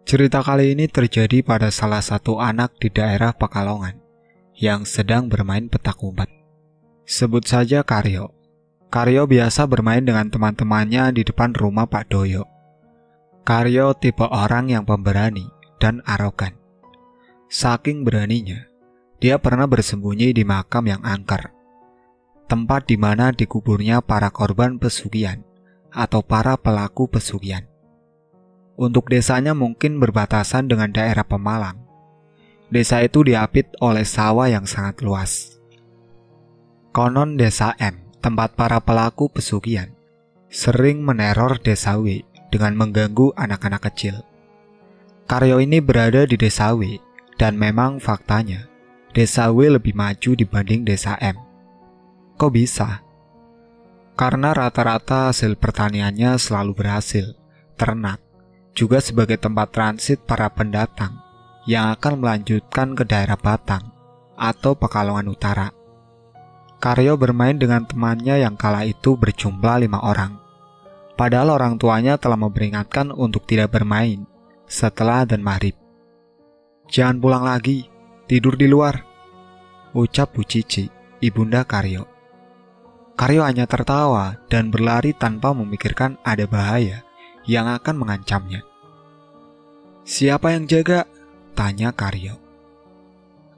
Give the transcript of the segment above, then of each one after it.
Cerita kali ini terjadi pada salah satu anak di daerah Pekalongan yang sedang bermain petak umpet. Sebut saja Karyo. Karyo biasa bermain dengan teman-temannya di depan rumah Pak Doyo. Karyo tipe orang yang pemberani dan arogan. Saking beraninya, dia pernah bersembunyi di makam yang angker, tempat di mana dikuburnya para korban pesugihan atau para pelaku pesugihan. Untuk desanya mungkin berbatasan dengan daerah Pemalang. Desa itu diapit oleh sawah yang sangat luas. Konon desa M, tempat para pelaku pesugihan, sering meneror desa W dengan mengganggu anak-anak kecil. Karyo ini berada di desa W, dan memang faktanya, desa W lebih maju dibanding desa M. Kok bisa? Karena rata-rata hasil pertaniannya selalu berhasil, ternak, juga sebagai tempat transit para pendatang yang akan melanjutkan ke daerah Batang atau Pekalongan Utara. Karyo bermain dengan temannya yang kala itu berjumlah 5 orang. Padahal orang tuanya telah memperingatkan untuk tidak bermain setelah adzan maghrib. "Jangan pulang lagi, tidur di luar," ucap Bu Cici, ibunda Karyo. Karyo hanya tertawa dan berlari tanpa memikirkan ada bahaya yang akan mengancamnya. "Siapa yang jaga?" tanya Karyo.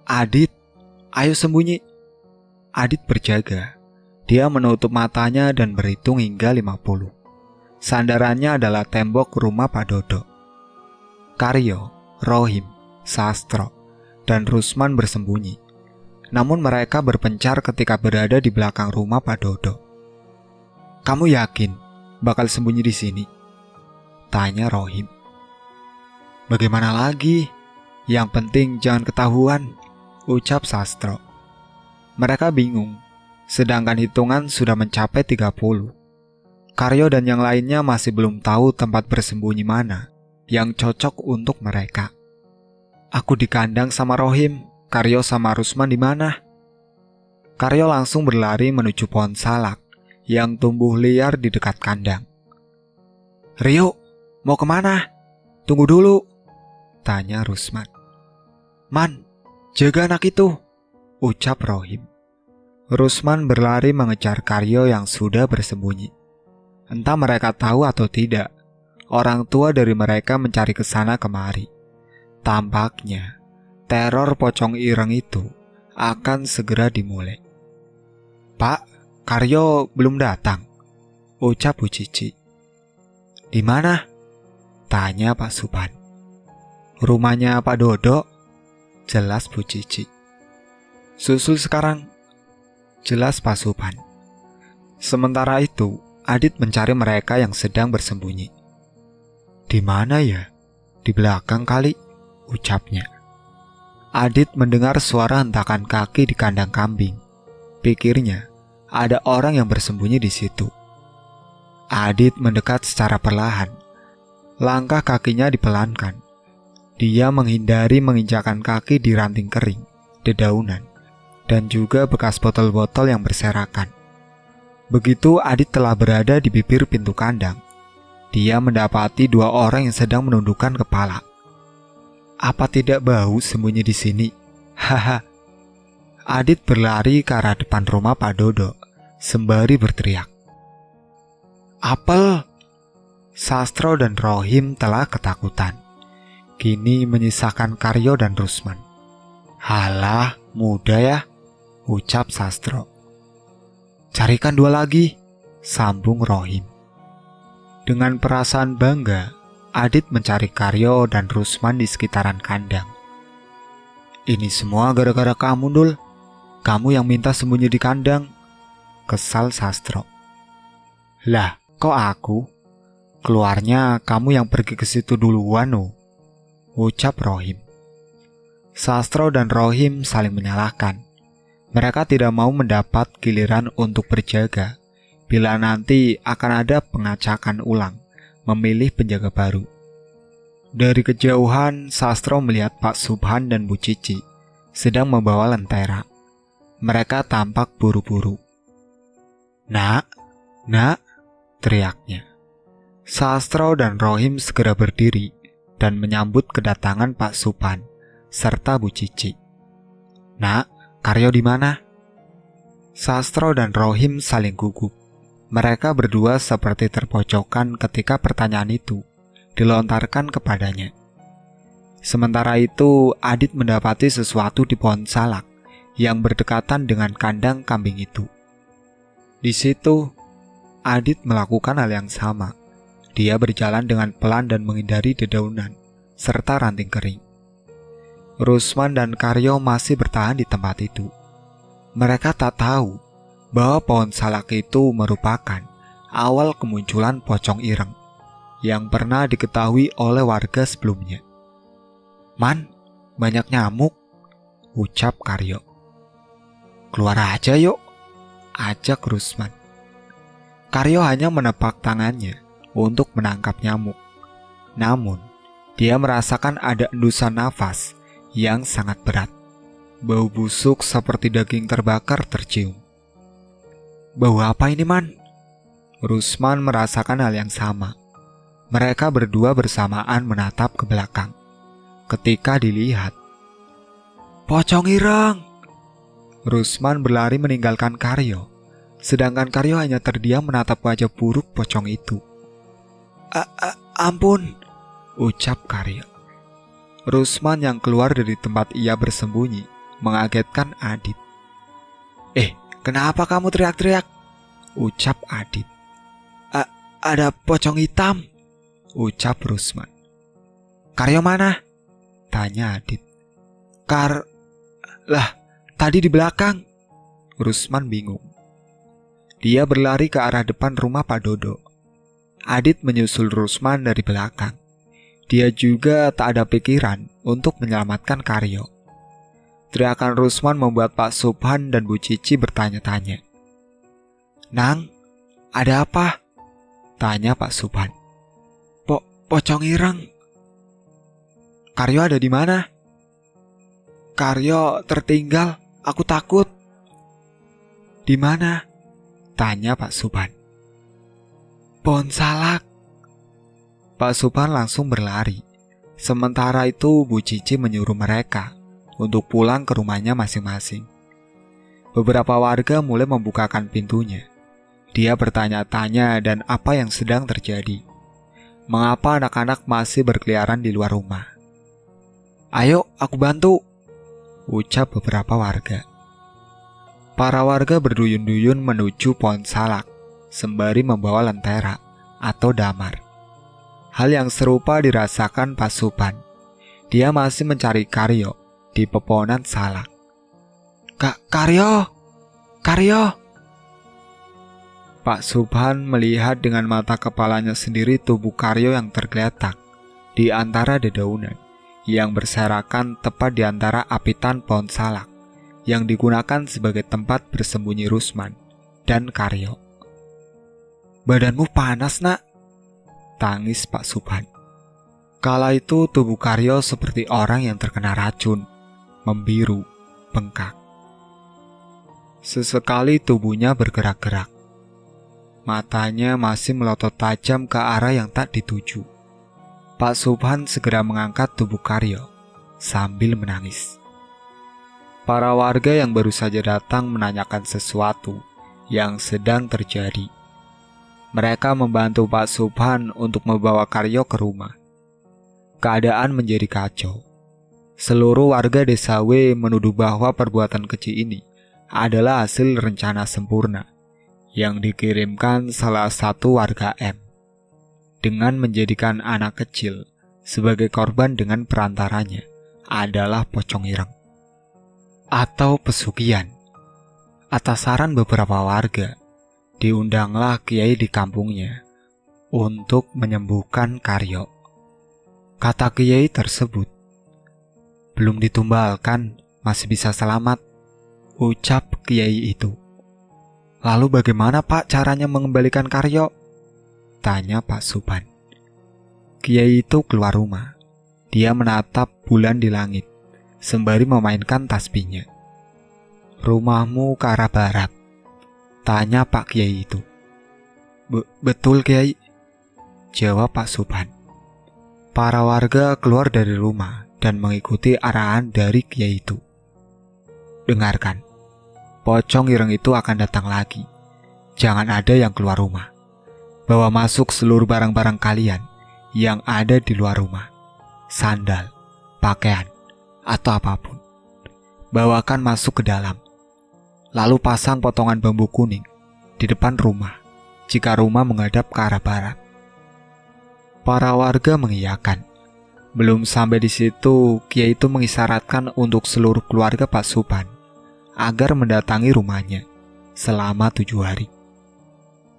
"Adit, ayo sembunyi." Adit berjaga. Dia menutup matanya dan berhitung hingga 50. Sandarannya adalah tembok rumah Pak Dodo. Karyo, Rohim, Sastro, dan Rusman bersembunyi. Namun mereka berpencar ketika berada di belakang rumah Pak Dodo. "Kamu yakin bakal sembunyi di sini?" tanya Rohim. "Bagaimana lagi? Yang penting jangan ketahuan," ucap Sastro. Mereka bingung, sedangkan hitungan sudah mencapai 30. Karyo dan yang lainnya masih belum tahu tempat bersembunyi mana yang cocok untuk mereka. "Aku di kandang sama Rohim, Karyo sama Rusman di mana?" Karyo langsung berlari menuju pohon salak yang tumbuh liar di dekat kandang. "Rio, mau kemana? Tunggu dulu," tanya Rusman. "Man, jaga anak itu," ucap Rohim. Rusman berlari mengejar Karyo yang sudah bersembunyi. Entah mereka tahu atau tidak, orang tua dari mereka mencari ke sana kemari. Tampaknya, teror pocong ireng itu akan segera dimulai. "Pak, Karyo belum datang," ucap Bu Cici. "Di mana?" tanya Pak Supan. "Rumahnya Pak Dodo," jelas Bu Cici. "Susul sekarang," jelas Pak Supan. Sementara itu, Adit mencari mereka yang sedang bersembunyi. "Di mana ya? Di belakang kali," ucapnya. Adit mendengar suara hentakan kaki di kandang kambing. Pikirnya, ada orang yang bersembunyi di situ. Adit mendekat secara perlahan. Langkah kakinya dipelankan. Dia menghindari menginjakan kaki di ranting kering, dedaunan, dan juga bekas botol-botol yang berserakan. Begitu Adit telah berada di bibir pintu kandang, dia mendapati 2 orang yang sedang menundukkan kepala. "Apa tidak bau sembunyi di sini? Haha." Adit berlari ke arah depan rumah Pak Dodo sembari berteriak. "Apel!" Sastro dan Rohim telah ketakutan. Kini menyisakan Karyo dan Rusman. "Halah, muda ya," ucap Sastro. "Carikan 2 lagi," sambung Rohim. Dengan perasaan bangga, Adit mencari Karyo dan Rusman di sekitaran kandang. "Ini semua gara-gara kamu, Dul. Kamu yang minta sembunyi di kandang," kesal Sastro. "Lah, kok aku? Keluarnya kamu yang pergi ke situ duluan, oh," ucap Rohim. Sastro dan Rohim saling menyalahkan. Mereka tidak mau mendapat giliran untuk berjaga bila nanti akan ada pengacakan ulang memilih penjaga baru. Dari kejauhan, Sastro melihat Pak Subhan dan Bu Cici sedang membawa lentera. Mereka tampak buru-buru. Nak, teriaknya. Sastro dan Rohim segera berdiri. dan menyambut kedatangan Pak Supan serta Bu Cici. "Nak, Karyo di mana?" Sastro dan Rohim saling gugup. Mereka berdua seperti terpojokkan ketika pertanyaan itu dilontarkan kepadanya. Sementara itu, Adit mendapati sesuatu di pohon salak yang berdekatan dengan kandang kambing itu. Di situ, Adit melakukan hal yang sama. Dia berjalan dengan pelan dan menghindari dedaunan serta ranting kering. Rusman dan Karyo masih bertahan di tempat itu. Mereka tak tahu bahwa pohon salak itu merupakan awal kemunculan pocong ireng yang pernah diketahui oleh warga sebelumnya. "Man, banyak nyamuk," ucap Karyo. "Keluar aja yuk," ajak Rusman. Karyo hanya menepak tangannya untuk menangkap nyamuk. Namun, dia merasakan ada endusan nafas yang sangat berat. Bau busuk seperti daging terbakar tercium. "Bau apa ini, Man?" Rusman merasakan hal yang sama. Mereka berdua bersamaan menatap ke belakang. Ketika dilihat, "Pocong ireng!" Rusman berlari meninggalkan Karyo, sedangkan Karyo hanya terdiam menatap wajah buruk pocong itu. Ampun," ucap Karyo. Rusman yang keluar dari tempat ia bersembunyi mengagetkan Adit. "Kenapa kamu teriak-teriak?" ucap Adit. Ada pocong hitam," ucap Rusman. "Karyo mana?" tanya Adit. Tadi di belakang." Rusman bingung. Dia berlari ke arah depan rumah Pak Dodo. Adit menyusul Rusman dari belakang. Dia juga tak ada pikiran untuk menyelamatkan Karyo. Teriakan Rusman membuat Pak Subhan dan Bu Cici bertanya-tanya. "Nang, ada apa?" tanya Pak Subhan. Pocong ireng." "Karyo ada di mana?" "Karyo tertinggal, aku takut." "Di mana?" tanya Pak Subhan. "Pohon salak." Pak Subhan langsung berlari. Sementara itu Bu Cici menyuruh mereka untuk pulang ke rumahnya masing-masing. Beberapa warga mulai membukakan pintunya. Dia bertanya-tanya dan apa yang sedang terjadi. Mengapa anak-anak masih berkeliaran di luar rumah? "Ayo, aku bantu," ucap beberapa warga. Para warga berduyun-duyun menuju pohon salak, sembari membawa lentera atau damar. Hal yang serupa dirasakan Pak Supan. Dia masih mencari Karyo di pepohonan salak. Karyo! Pak Subhan melihat dengan mata kepalanya sendiri tubuh Karyo yang tergeletak di antara dedaunan yang berserakan tepat di antara apitan pohon salak yang digunakan sebagai tempat bersembunyi Rusman dan Karyo. "Badanmu panas, Nak," tangis Pak Subhan. Kala itu tubuh Karyo seperti orang yang terkena racun, membiru, bengkak. Sesekali tubuhnya bergerak-gerak. Matanya masih melotot tajam ke arah yang tak dituju. Pak Subhan segera mengangkat tubuh Karyo sambil menangis. Para warga yang baru saja datang menanyakan sesuatu yang sedang terjadi. Mereka membantu Pak Subhan untuk membawa Karyo ke rumah. Keadaan menjadi kacau. Seluruh warga desa W menuduh bahwa perbuatan keji ini adalah hasil rencana sempurna yang dikirimkan salah satu warga M dengan menjadikan anak kecil sebagai korban dengan perantaranya adalah pocong ireng atau pesugihan. Atas saran beberapa warga, diundanglah kiai di kampungnya untuk menyembuhkan Karyo. Kata kiai tersebut, "Belum ditumbalkan, masih bisa selamat," ucap kiai itu. "Lalu bagaimana Pak caranya mengembalikan Karyo?" tanya Pak Subhan. Kiai itu keluar rumah. Dia menatap bulan di langit sembari memainkan tasbihnya. "Rumahmu ke arah barat?" tanya Pak Kiai itu. Betul Kiai," jawab Pak Subhan. Para warga keluar dari rumah dan mengikuti arahan dari kiai itu. Dengarkan, pocong ireng itu akan datang lagi. Jangan ada yang keluar rumah. Bawa masuk seluruh barang-barang kalian yang ada di luar rumah. Sandal, pakaian, atau apapun. Bawakan masuk ke dalam. Lalu pasang potongan bambu kuning di depan rumah jika rumah menghadap ke arah barat. Para warga mengiyakan. Belum sampai di situ, kiai itu mengisyaratkan untuk seluruh keluarga Pak Supan agar mendatangi rumahnya selama 7 hari.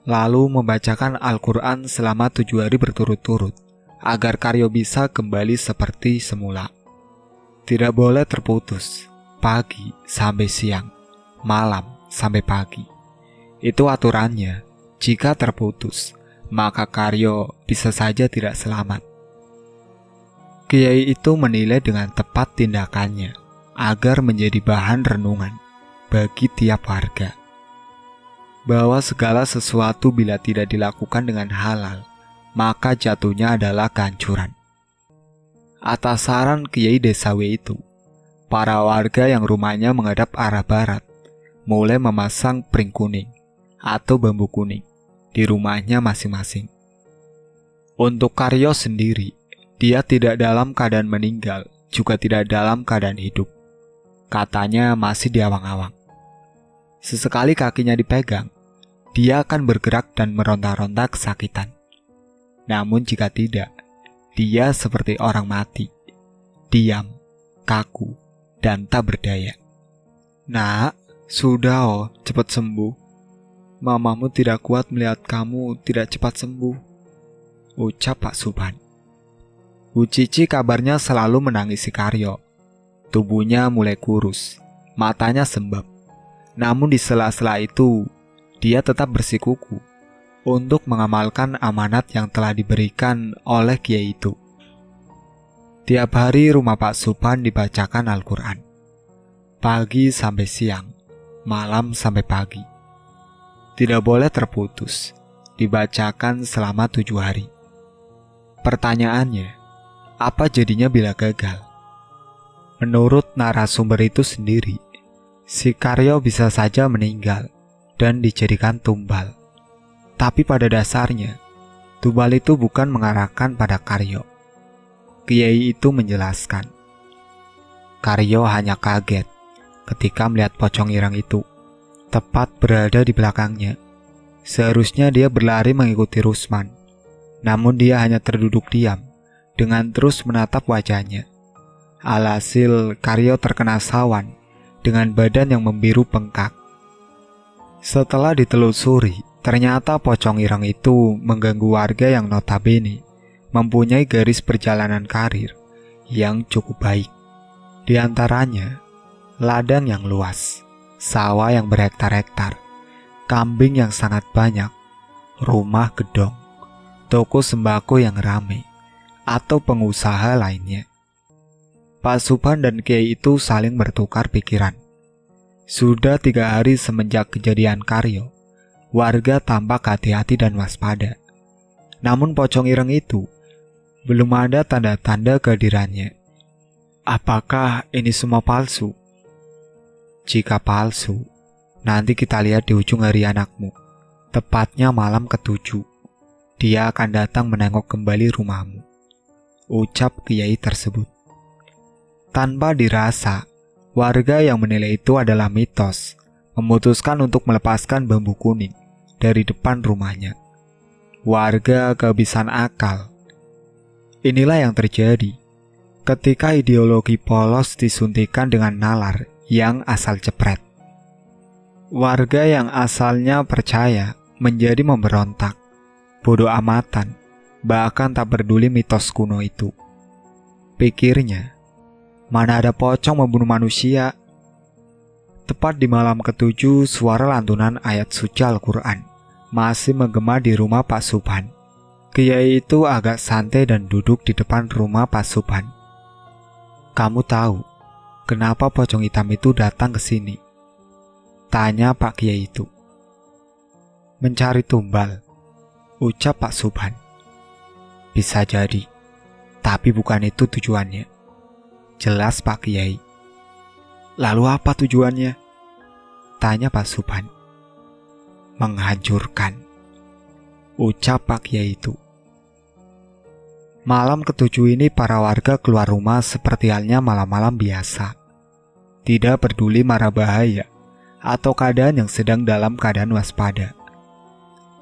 Lalu membacakan Al-Quran selama 7 hari berturut-turut agar Karyo bisa kembali seperti semula. Tidak boleh terputus, pagi sampai siang, malam sampai pagi. Itu aturannya. Jika terputus, maka Karyo bisa saja tidak selamat. Kiai itu menilai dengan tepat tindakannya agar menjadi bahan renungan bagi tiap warga. Bahwa segala sesuatu bila tidak dilakukan dengan halal, maka jatuhnya adalah kehancuran. Atas saran Kiai Desawe itu, para warga yang rumahnya menghadap arah barat mulai memasang pring kuning atau bambu kuning di rumahnya masing-masing. Untuk Karyo sendiri, dia tidak dalam keadaan meninggal, juga tidak dalam keadaan hidup. Katanya masih di awang-awang. Sesekali kakinya dipegang, dia akan bergerak dan meronta-ronta kesakitan. Namun jika tidak, dia seperti orang mati, diam, kaku, dan tak berdaya. Nak, sudah cepat sembuh. Mamamu tidak kuat melihat kamu tidak cepat sembuh, ucap Pak Supan. Bu Cici kabarnya selalu menangisi Karyo. Tubuhnya mulai kurus, matanya sembab. Namun di sela-sela itu, dia tetap bersikuku untuk mengamalkan amanat yang telah diberikan oleh kiai itu. Tiap hari rumah Pak Supan dibacakan Al-Quran. Pagi sampai siang, malam sampai pagi. Tidak boleh terputus, dibacakan selama 7 hari. Pertanyaannya, apa jadinya bila gagal? Menurut narasumber itu sendiri, si Karyo bisa saja meninggal dan dijadikan tumbal. Tapi pada dasarnya, tumbal itu bukan mengarahkan pada Karyo. Kiai itu menjelaskan, Karyo hanya kaget ketika melihat pocong ireng itu tepat berada di belakangnya. Seharusnya dia berlari mengikuti Rusman, namun dia hanya terduduk diam dengan terus menatap wajahnya. Alhasil Karyo terkena sawan dengan badan yang membiru bengkak. Setelah ditelusuri, ternyata pocong ireng itu mengganggu warga yang notabene mempunyai garis perjalanan karir yang cukup baik. Di antaranya, ladang yang luas, sawah yang berhektar-hektar, kambing yang sangat banyak, rumah gedong, toko sembako yang ramai, atau pengusaha lainnya. Pak Supan dan Kiai itu saling bertukar pikiran. Sudah 3 hari semenjak kejadian Karyo, warga tampak hati-hati dan waspada. Namun pocong ireng itu belum ada tanda-tanda kehadirannya. Apakah ini semua palsu? Jika palsu, nanti kita lihat di ujung hari anakmu, tepatnya malam ke-7. Dia akan datang menengok kembali rumahmu, ucap kiai tersebut. Tanpa dirasa, warga yang menilai itu adalah mitos, memutuskan untuk melepaskan bambu kuning dari depan rumahnya. Warga kehabisan akal. Inilah yang terjadi ketika ideologi polos disuntikan dengan nalar yang asal jepret. Warga yang asalnya percaya menjadi memberontak, bodoh amatan, bahkan tak peduli mitos kuno itu. Pikirnya, mana ada pocong membunuh manusia? Tepat di malam ke-7, suara lantunan ayat suci Al-Quran masih menggema di rumah Pak Supan. Kiai itu agak santai dan duduk di depan rumah Pak Supan. Kamu tahu kenapa pocong hitam itu datang ke sini? Tanya Pak Kiai itu. Mencari tumbal, ucap Pak Supan. Bisa jadi. Tapi bukan itu tujuannya. Jelas Pak Kiai. Lalu apa tujuannya? Tanya Pak Subhan. Menghancurkan, ucap Pak Kiai itu. Malam ketujuh ini para warga keluar rumah seperti halnya malam-malam biasa. Tidak peduli mara bahaya atau keadaan yang sedang dalam keadaan waspada.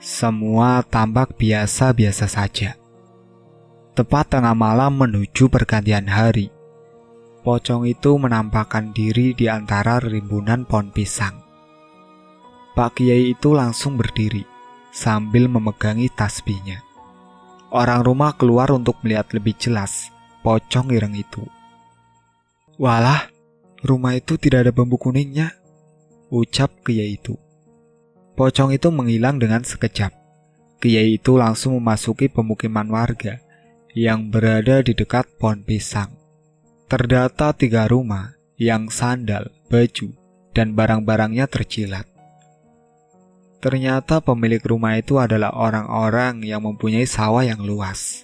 Semua tampak biasa-biasa saja. Tepat tengah malam menuju pergantian hari, pocong itu menampakkan diri di antara rimbunan pohon pisang. Pak Kiai itu langsung berdiri sambil memegangi tasbihnya. Orang rumah keluar untuk melihat lebih jelas pocong ireng itu. Walah, rumah itu tidak ada bambu kuningnya, ucap Kiai itu. Pocong itu menghilang dengan sekejap. Kiai itu langsung memasuki pemukiman warga yang berada di dekat pohon pisang. Terdata 3 rumah yang sandal, baju, dan barang-barangnya terjilat. Ternyata pemilik rumah itu adalah orang-orang yang mempunyai sawah yang luas.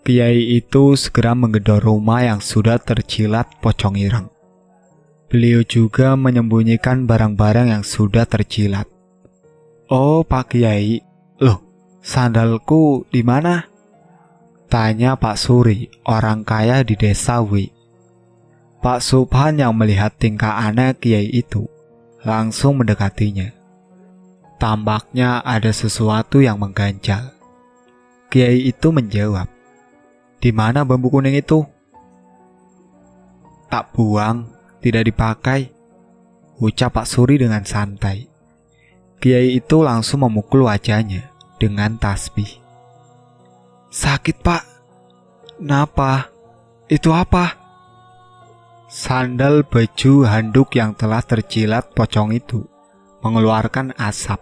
Kiai itu segera menggedor rumah yang sudah terjilat pocong ireng. Beliau juga menyembunyikan barang-barang yang sudah terjilat. Oh Pak Kiai, loh sandalku di mana? Tanya Pak Suri, orang kaya di desa W. Pak Subhan yang melihat tingkah aneh Kiai itu langsung mendekatinya. Tampaknya ada sesuatu yang mengganjal. Kiai itu menjawab, "Di mana bambu kuning itu?" "Tak buang, tidak dipakai," ucap Pak Suri dengan santai. Kiai itu langsung memukul wajahnya dengan tasbih. "Sakit Pak." "Kenapa? Itu apa?" Sandal, baju, handuk yang telah terjilat pocong itu mengeluarkan asap.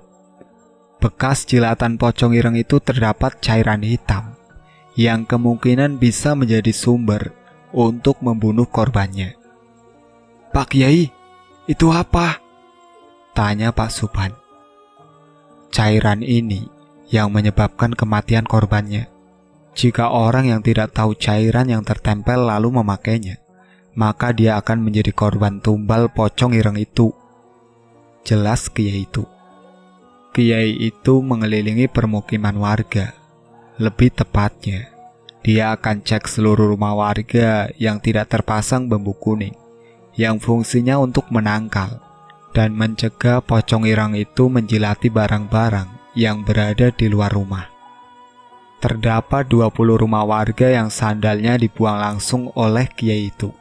Bekas jilatan pocong ireng itu terdapat cairan hitam yang kemungkinan bisa menjadi sumber untuk membunuh korbannya. "Pak Kiai, itu apa?" tanya Pak Subhan. Cairan ini yang menyebabkan kematian korbannya. Jika orang yang tidak tahu cairan yang tertempel lalu memakainya, maka dia akan menjadi korban tumbal pocong ireng itu. Jelas Kiai itu. Kiai itu mengelilingi permukiman warga. Lebih tepatnya, dia akan cek seluruh rumah warga yang tidak terpasang bambu kuning, yang fungsinya untuk menangkal dan mencegah pocong ireng itu menjilati barang-barang yang berada di luar rumah. Terdapat 20 rumah warga yang sandalnya dibuang langsung oleh Kiai itu.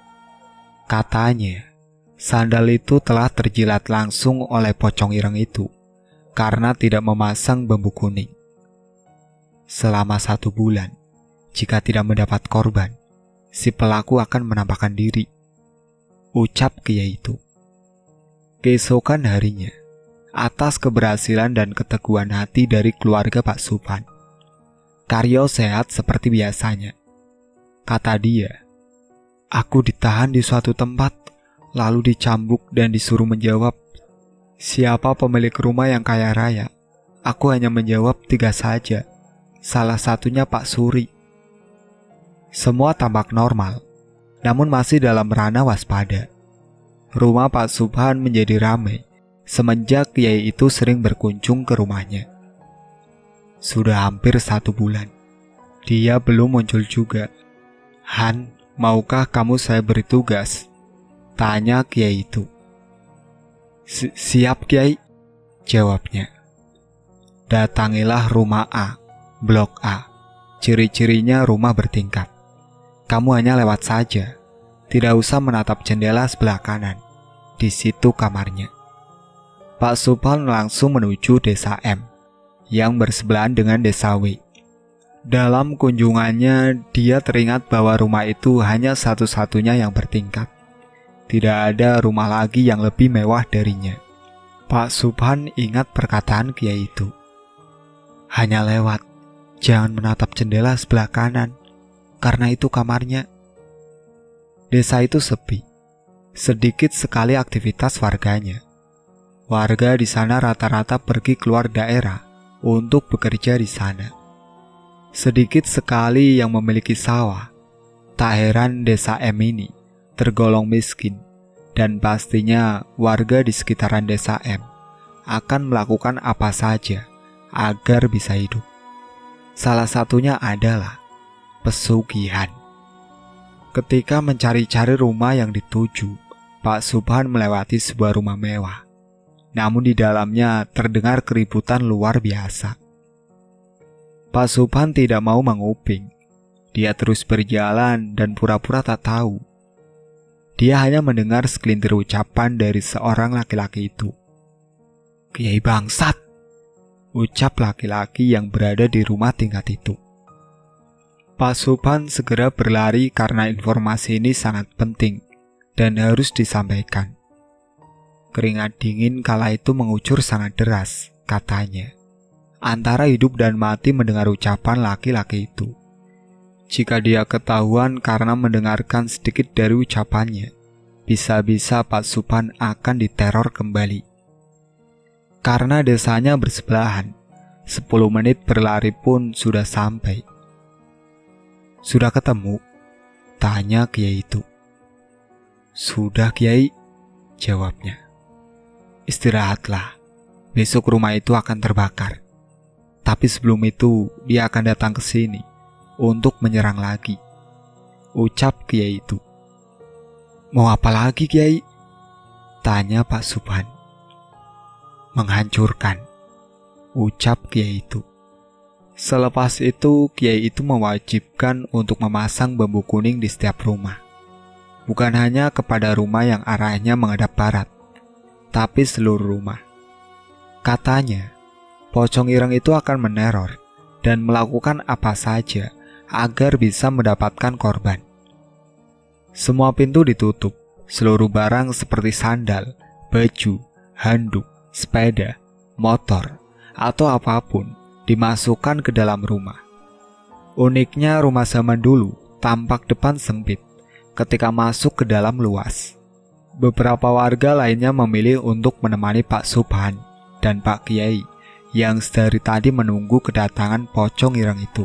Katanya, sandal itu telah terjilat langsung oleh pocong ireng itu karena tidak memasang bambu kuning. Selama 1 bulan, jika tidak mendapat korban, si pelaku akan menampakkan diri, ucap Kiai itu. Keesokan harinya, atas keberhasilan dan keteguhan hati dari keluarga Pak Subhan, Karyo sehat seperti biasanya. Kata dia, "Aku ditahan di suatu tempat, lalu dicambuk dan disuruh menjawab, 'Siapa pemilik rumah yang kaya raya?' Aku hanya menjawab 3 saja. Salah satunya Pak Suri." Semua tampak normal, namun masih dalam ranah waspada. Rumah Pak Subhan menjadi ramai semenjak Kiai itu sering berkunjung ke rumahnya. Sudah hampir 1 bulan, dia belum muncul juga. "Han, maukah kamu saya beri tugas?" tanya Kiai itu. "Siap Kiai," jawabnya. "Datangilah rumah A, blok A. Ciri-cirinya rumah bertingkat. Kamu hanya lewat saja, tidak usah menatap jendela sebelah kanan. Di situ kamarnya." Pak Subhan langsung menuju desa M yang bersebelahan dengan desa W. Dalam kunjungannya, dia teringat bahwa rumah itu hanya satu-satunya yang bertingkat. Tidak ada rumah lagi yang lebih mewah darinya. Pak Subhan ingat perkataan Kiai itu. "Hanya lewat, jangan menatap jendela sebelah kanan, karena itu kamarnya." Desa itu sepi. Sedikit sekali aktivitas warganya. Warga di sana rata-rata pergi keluar daerah untuk bekerja di sana. Sedikit sekali yang memiliki sawah Tak heran desa M ini tergolong miskin, dan pastinya warga di sekitaran desa M akan melakukan apa saja agar bisa hidup. Salah satunya adalah pesugihan. Ketika mencari-cari rumah yang dituju, Pak Subhan melewati sebuah rumah mewah. Namun di dalamnya terdengar keributan luar biasa. Pak Subhan tidak mau menguping. Dia terus berjalan dan pura-pura tak tahu. Dia hanya mendengar segelintir ucapan dari seorang laki-laki itu. "Kiai bangsat!" ucap laki-laki yang berada di rumah tingkat itu. Pak Subhan segera berlari karena informasi ini sangat penting dan harus disampaikan. Keringat dingin kala itu mengucur sangat deras, katanya. Antara hidup dan mati mendengar ucapan laki-laki itu. Jika dia ketahuan karena mendengarkan sedikit dari ucapannya, bisa-bisa Pak Subhan akan diteror kembali. Karena desanya bersebelahan, 10 menit berlari pun sudah sampai. "Sudah ketemu?" tanya Kiai itu. "Sudah Kiai," jawabnya. "Istirahatlah, besok rumah itu akan terbakar. Tapi sebelum itu dia akan datang ke sini untuk menyerang lagi," ucap Kiai itu. "Mau apa lagi Kiai?" tanya Pak Subhan. "Menghancurkan," ucap Kiai itu. Selepas itu Kiai itu mewajibkan untuk memasang bambu kuning di setiap rumah. Bukan hanya kepada rumah yang arahnya menghadap barat, tapi seluruh rumah. Katanya, pocong ireng itu akan meneror dan melakukan apa saja agar bisa mendapatkan korban. Semua pintu ditutup, seluruh barang seperti sandal, baju, handuk, sepeda, motor, atau apapun dimasukkan ke dalam rumah. Uniknya rumah zaman dulu tampak depan sempit, ketika masuk ke dalam luas. Beberapa warga lainnya memilih untuk menemani Pak Subhan dan Pak Kiai yang sedari tadi menunggu kedatangan pocong ireng itu.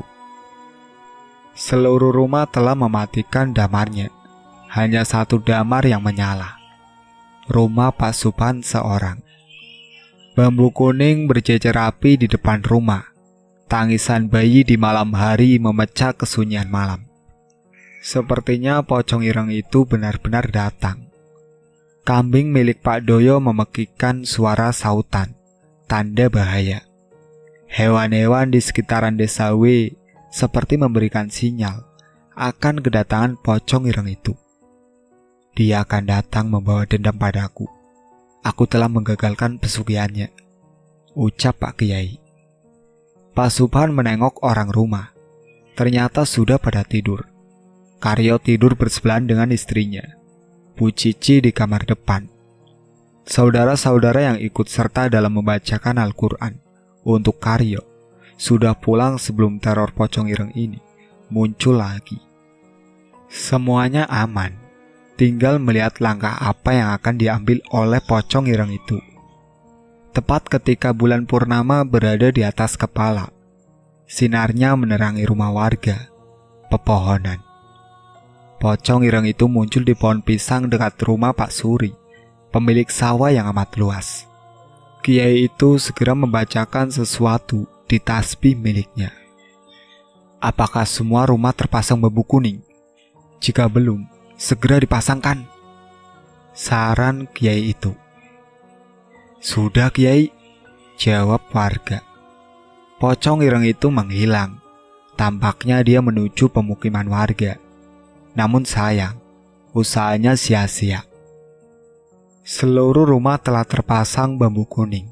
Seluruh rumah telah mematikan damarnya. Hanya satu damar yang menyala. Rumah Pak Subhan seorang. Bambu kuning berjejer rapi di depan rumah. Tangisan bayi di malam hari memecah kesunyian malam. Sepertinya pocong ireng itu benar-benar datang. Kambing milik Pak Doyo memekikkan suara sautan, tanda bahaya. Hewan-hewan di sekitaran desa W seperti memberikan sinyal akan kedatangan pocong ireng itu. Dia akan datang membawa dendam padaku. Aku telah menggagalkan pesugihannya, ucap Pak Kiai. Pak Subhan menengok orang rumah. Ternyata sudah pada tidur. Karyo tidur bersebelahan dengan istrinya. Bu Cici di kamar depan. Saudara-saudara yang ikut serta dalam membacakan Al-Quran untuk Karyo sudah pulang sebelum teror pocong ireng ini muncul lagi. Semuanya aman, tinggal melihat langkah apa yang akan diambil oleh pocong ireng itu. Tepat ketika bulan purnama berada di atas kepala, sinarnya menerangi rumah warga, pepohonan. Pocong ireng itu muncul di pohon pisang dekat rumah Pak Suri, pemilik sawah yang amat luas. Kiai itu segera membacakan sesuatu di tasbih miliknya. Apakah semua rumah terpasang bambu kuning? Jika belum, segera dipasangkan, saran Kiai itu. Sudah Kiai, jawab warga. Pocong ireng itu menghilang. Tampaknya dia menuju pemukiman warga. Namun sayang, usahanya sia-sia. Seluruh rumah telah terpasang bambu kuning.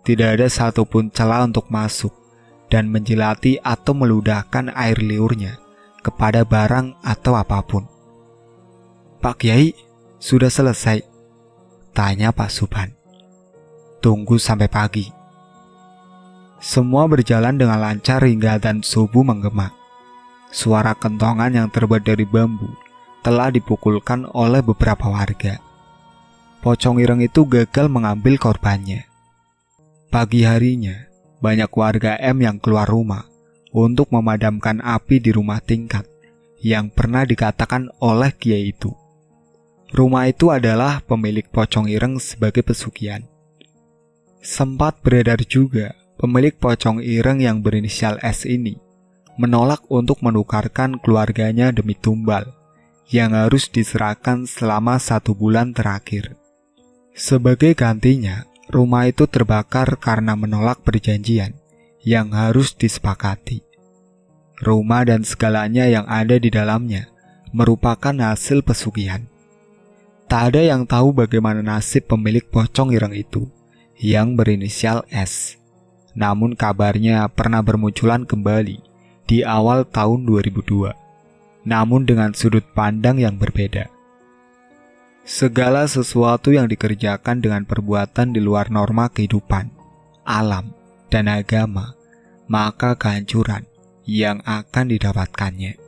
Tidak ada satupun celah untuk masuk dan menjilati atau meludahkan air liurnya kepada barang atau apapun. Pak Kiai, sudah selesai? Tanya Pak Subhan. Tunggu sampai pagi. Semua berjalan dengan lancar hingga adzan subuh menggema. Suara kentongan yang terbuat dari bambu telah dipukulkan oleh beberapa warga. Pocong ireng itu gagal mengambil korbannya. Pagi harinya, banyak warga M yang keluar rumah untuk memadamkan api di rumah tingkat yang pernah dikatakan oleh kiai itu. Rumah itu adalah pemilik Pocong Ireng sebagai pesugihan. Sempat beredar juga pemilik Pocong Ireng yang berinisial S ini menolak untuk menukarkan keluarganya demi tumbal yang harus diserahkan selama 1 bulan terakhir. Sebagai gantinya, rumah itu terbakar karena menolak perjanjian yang harus disepakati. Rumah dan segalanya yang ada di dalamnya merupakan hasil pesugihan. Tak ada yang tahu bagaimana nasib pemilik Pocong Ireng itu yang berinisial S. Namun kabarnya pernah bermunculan kembali di awal tahun 2002, namun dengan sudut pandang yang berbeda. Segala sesuatu yang dikerjakan dengan perbuatan di luar norma kehidupan, alam, dan agama, maka kehancuran yang akan didapatkannya.